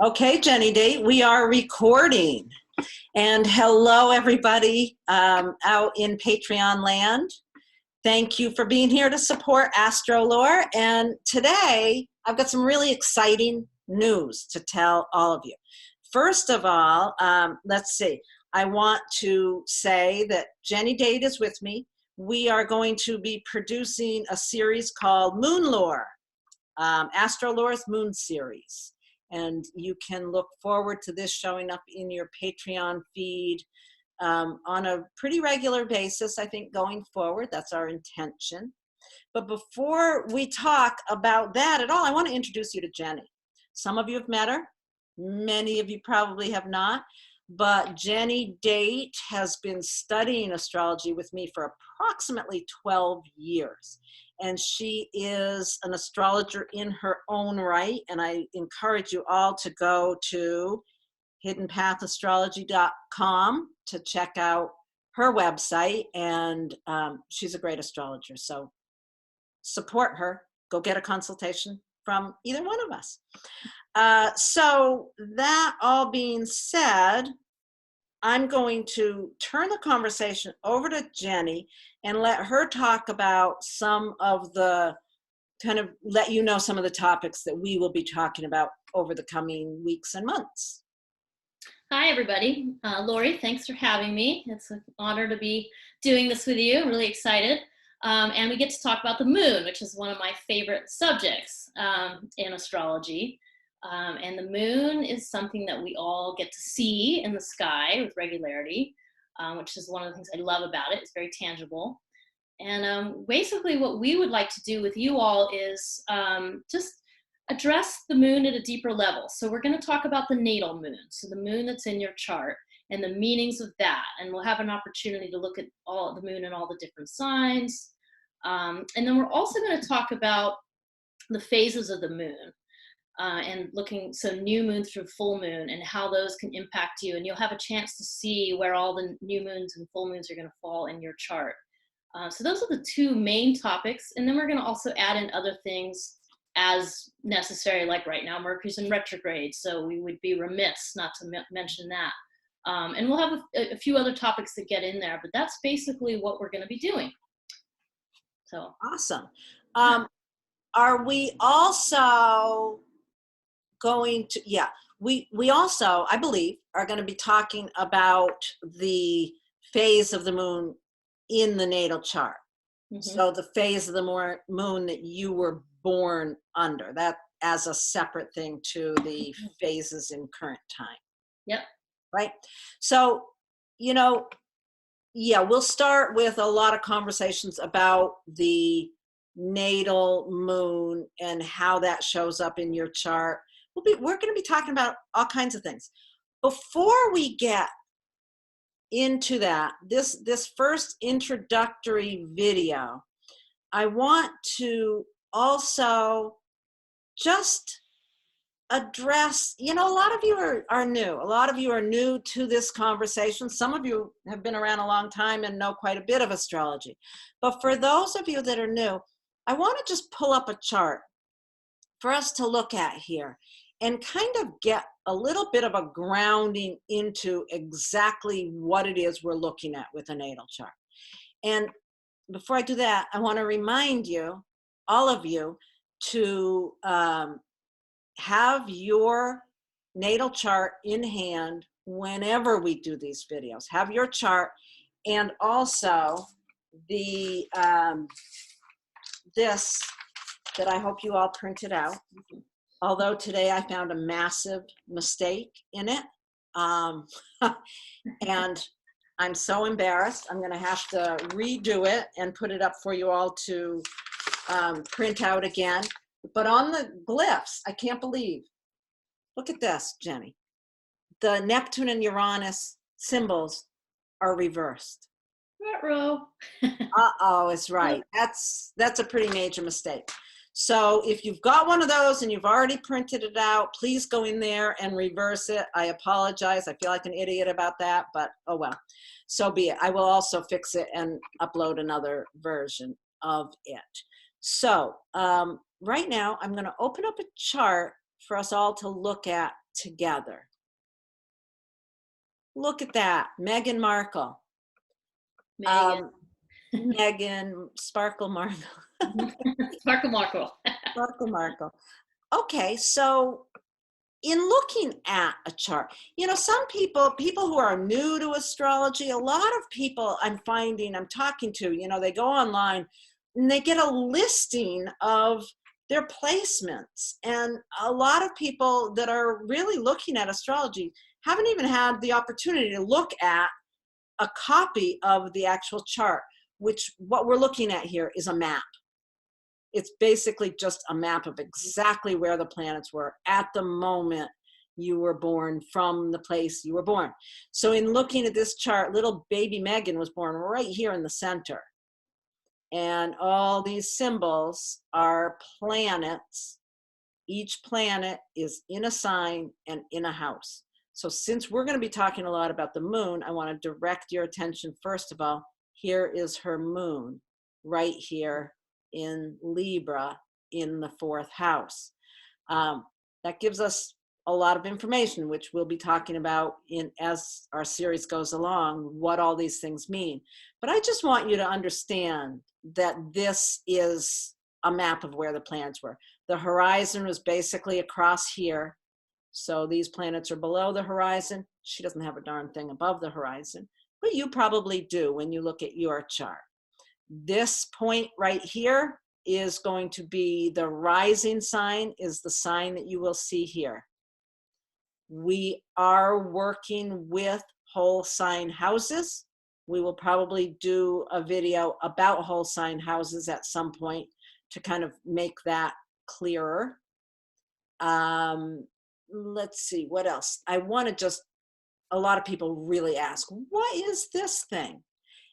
Okay, Jenny D, we are recording. And hello, everybody out in Patreon land. Thank you for being here to support Astrolore. And today, I've got some really exciting news to tell all of you. First of all, let's see. I want to say that Jenny Date is with me. We are going to be producing a series called MoonLore, Astrolore's Moon Series. And you can look forward to this showing up in your Patreon feed on a pretty regular basis, I think, going forward. That's our intention. But before we talk about that at all, I want to introduce you to Jenny. Some of you have met her. Many of you probably have not. But Jenny Date has been studying astrology with me for approximately 12 years. And she is an astrologer in her own right. And I encourage you all to go to hiddenpathastrology.com to check out her website. And she's a great astrologer. So support her. Go get a consultation from either one of us. So that all being said, I'm going to turn the conversation over to Jenny and let her talk about some of the, let you know some of the topics that we will be talking about over the coming weeks and months. Hi, everybody. Laurie, thanks for having me. It's an honor to be doing this with you. I'm really excited. And we get to talk about the moon, which is one of my favorite subjects in astrology. And the moon is something that we all get to see in the sky with regularity, which is one of the things I love about it. It's very tangible. And basically what we would like to do with you all is just address the moon at a deeper level. So we're going to talk about the natal moon, so the moon that's in your chart and the meanings of that. And we'll have an opportunity to look at all the moon and all the different signs. And then we're also going to talk about the phases of the moon. And looking, so new moon through full moon and how those can impact you. And you'll have a chance to see where all the new moons and full moons are going to fall in your chart. So those are the two main topics. And then we're going to also add in other things as necessary, like right now, Mercury's in retrograde. So we would be remiss not to mention that. And we'll have a few other topics that get in there, but that's basically what we're going to be doing. So awesome. Are we also going to, we also, I believe, are going to be talking about the phase of the moon in the natal chart. Mm-hmm. So the phase of the moon that you were born under, that as a separate thing to the phases in current time. Yep. Right? So, we'll start with a lot of conversations about the natal moon and how that shows up in your chart. We're going to be talking about all kinds of things. Before we get into that, this first introductory video, I want to also just address, a lot of you are new. A lot of you are new to this conversation. Some of you have been around a long time and know quite a bit of astrology. But for those of you that are new, I want to just pull up a chart for us to look at here and kind of get a little bit of a grounding into exactly what it is we're looking at with a natal chart. And before I do that, I want to remind you, all of you, to have your natal chart in hand whenever we do these videos. Have your chart, and also the this that I hope you all printed out. Although today I found a massive mistake in it. And I'm so embarrassed. I'm going to have to redo it and put it up for you all to print out again. But on the glyphs, I can't believe. Look at this, Jenny. The Neptune and Uranus symbols are reversed. Ruh-roh. Uh-oh, it's right. That's a pretty major mistake. So if you've got one of those and you've already printed it out, please go in there and reverse it. I apologize. I feel like an idiot about that, but oh well. So be it. I will also fix it and upload another version of it. So right now I'm going to open up a chart for us all to look at together. Look at that, Meghan Markle. Megan. Meghan Sparkle Markle. Sparkle Markle. Sparkle Markle. Okay, so in looking at a chart, some people who are new to astrology, a lot of people I'm talking to, they go online and they get a listing of their placements. And a lot of people that are really looking at astrology haven't even had the opportunity to look at a copy of the actual chart, which what we're looking at here is a map. It's basically just a map of exactly where the planets were at the moment you were born, from the place you were born. So in looking at this chart, little baby Megan was born right here in the center. And all these symbols are planets. Each planet is in a sign and in a house. So since we're going to be talking a lot about the moon, I want to direct your attention, first of all, here is her moon, right here in Libra in the 4th house. That gives us a lot of information, which we'll be talking about as our series goes along, what all these things mean. But I just want you to understand that this is a map of where the planets were. The horizon was basically across here. So these planets are below the horizon. She doesn't have a darn thing above the horizon, but you probably do when you look at your chart. This point right here is going to be the rising sign, is the sign that you will see here. We are working with whole sign houses. We will probably do a video about whole sign houses at some point to kind of make that clearer. Let's see, what else? A lot of people really ask, what is this thing?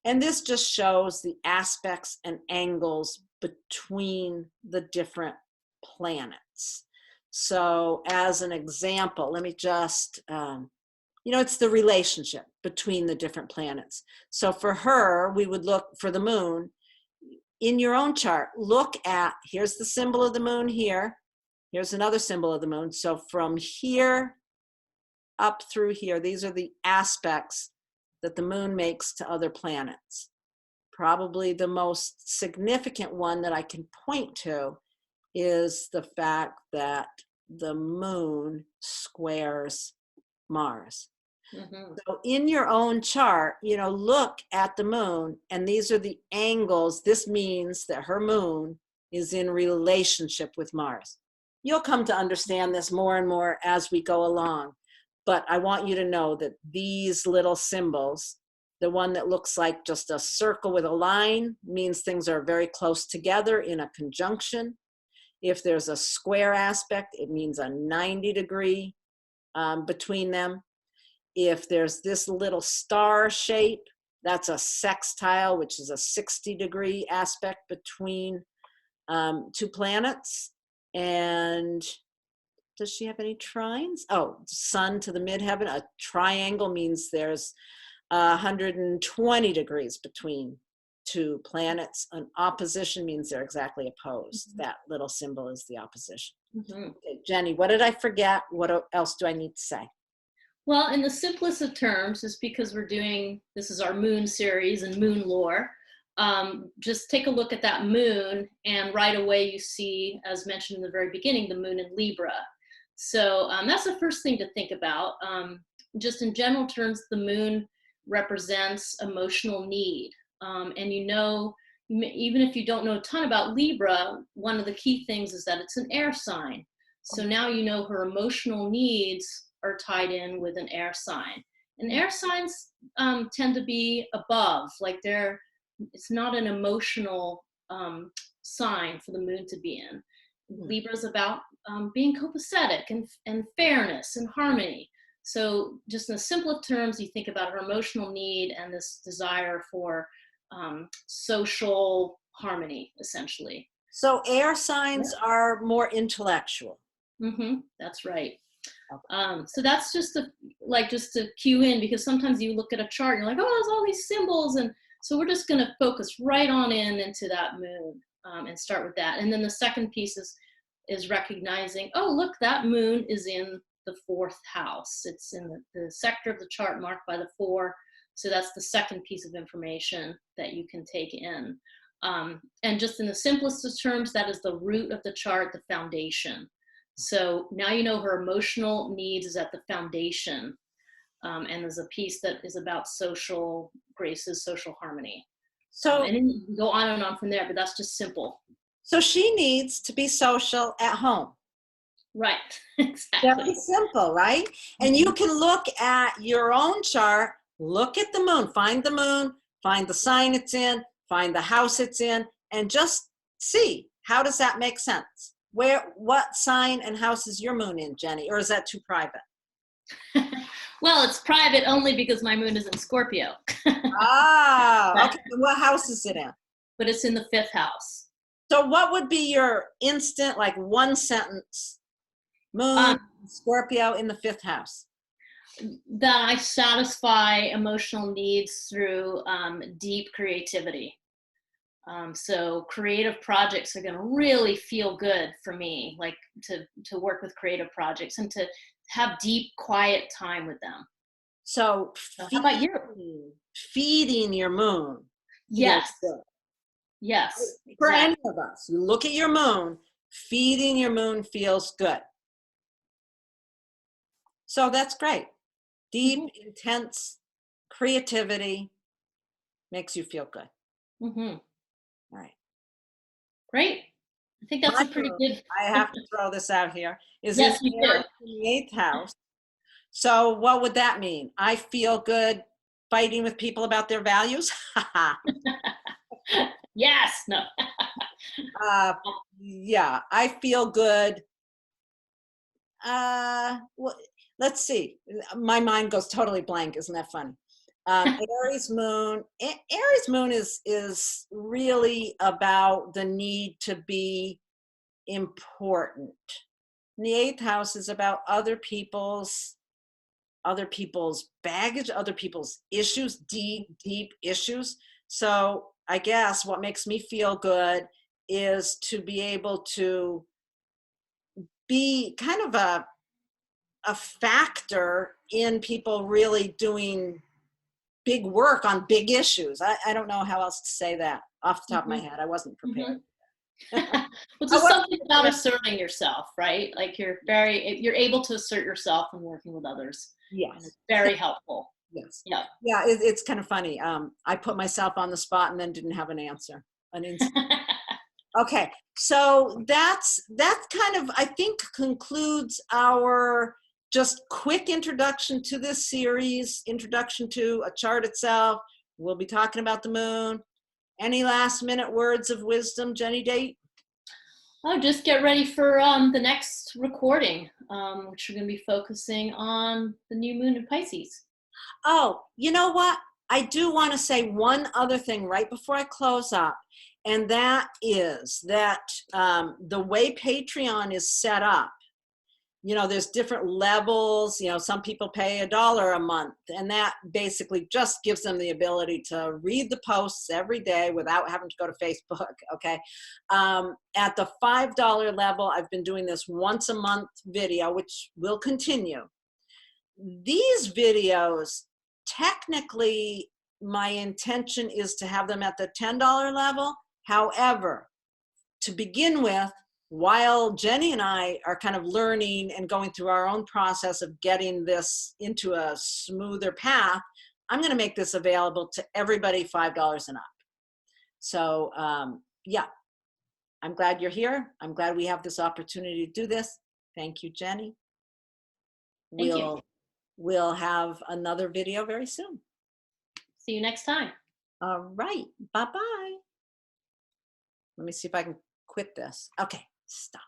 And this just shows the aspects and angles between the different planets. So as an example, let me just, it's the relationship between the different planets. So for her, we would look for the moon. In your own chart, look at, here's the symbol of the moon here. Here's another symbol of the moon. So from here up through here, these are the aspects that the moon makes to other planets. Probably the most significant one that I can point to is the fact that the moon squares Mars. Mm-hmm. So in your own chart, look at the moon, and these are the angles. This means that her moon is in relationship with Mars. You'll come to understand this more and more as we go along. But I want you to know that these little symbols, the one that looks like just a circle with a line, means things are very close together in a conjunction. If there's a square aspect, it means a 90-degree between them. If there's this little star shape, that's a sextile, which is a 60-degree aspect between two planets. And does she have any trines? Oh, sun to the midheaven. A triangle means there's 120 degrees between two planets. An opposition means they're exactly opposed. Mm-hmm. That little symbol is the opposition. Mm-hmm. Okay, Jenny, what did I forget? What else do I need to say? Well, in the simplest of terms, is because this is our moon series and MoonLore. Just take a look at that moon, and right away you see, as mentioned in the very beginning, the moon in Libra. So that's the first thing to think about. Just in general terms, the moon represents emotional need. And even if you don't know a ton about Libra, one of the key things is that it's an air sign. So now her emotional needs are tied in with an air sign. And air signs tend to be above, like it's not an emotional sign for the moon to be in. Libra is about being copacetic and fairness and harmony. So just in the simplest terms, you think about her emotional need and this desire for social harmony, essentially. So air signs are more intellectual. Mm-hmm, that's right. Okay. So that's just to cue in, because sometimes you look at a chart and you're like, oh, there's all these symbols. And so we're just going to focus right on into that moon and start with that. And then the second piece is recognizing, oh, look, that moon is in the 4th house. It's in the sector of the chart marked by the 4. So that's the second piece of information that you can take in. And just in the simplest of terms, that is the root of the chart, the foundation. So now you know her emotional needs is at the foundation. And there's a piece that is about social graces, social harmony. So, and then you can go on and on from there, but that's just simple. so she needs to be social at home. Right, exactly. Very simple, right? And you can look at your own chart, look at the moon, find the sign it's in, find the house it's in, and just see, how does that make sense? What sign and house is your moon in, Jenny? Or is that too private? Well, it's private only because my moon is in Scorpio. Ah, okay. What house is it in? But it's in the 5th house. So what would be your instant, like, one sentence, moon, Scorpio in the 5th house? That I satisfy emotional needs through deep creativity. So creative projects are going to really feel good for me, like to work with creative projects and to have deep, quiet time with them. So how about you? Feeding your moon. Yes. Yes. For exactly. any of us, you look at your moon, feeding your moon feels good. So that's great. Deep, intense creativity makes you feel good. Mm-hmm. All right. Great. I think that's a pretty good. I have to throw this out here. Yes, you do. In the 8th house. So what would that mean? I feel good fighting with people about their values. Yes. No. Yeah, I feel good. Well, let's see. My mind goes totally blank. Isn't that funny? Aries moon. Aries moon is really about the need to be important. And the 8th house is about other people's baggage, other people's issues, deep issues. So I guess what makes me feel good is to be able to be kind of a factor in people really doing big work on big issues. I don't know how else to say that off the top of my head. I wasn't prepared. Well, just something about asserting yourself, right? Like you're able to assert yourself when working with others. Yes. And it's very helpful. Yes. Yeah. Yeah, it's kind of funny. I put myself on the spot and then didn't have an answer. Okay, so that's kind of, I think, concludes our just quick introduction to this series, introduction to a chart itself. We'll be talking about the moon. Any last minute words of wisdom, Jenny Date? Oh, just get ready for the next recording, which we're going to be focusing on the new moon in Pisces. Oh, you know what? I do want to say one other thing right before I close up, and that is that the way Patreon is set up, you know, there's different levels. You know, some people pay $1 a month, and that basically just gives them the ability to read the posts every day without having to go to Facebook, okay? At the $5 level, I've been doing this once a month video, which will continue. These videos, technically, my intention is to have them at the $10 level. However, to begin with, while Jenny and I are kind of learning and going through our own process of getting this into a smoother path, I'm going to make this available to everybody $5 and up. So yeah, I'm glad you're here. I'm glad we have this opportunity to do this. Thank you, Jenny. Thank you. We'll have another video very soon. See you next time. All right. Bye-bye. Let me see if I can quit this. Okay, stop.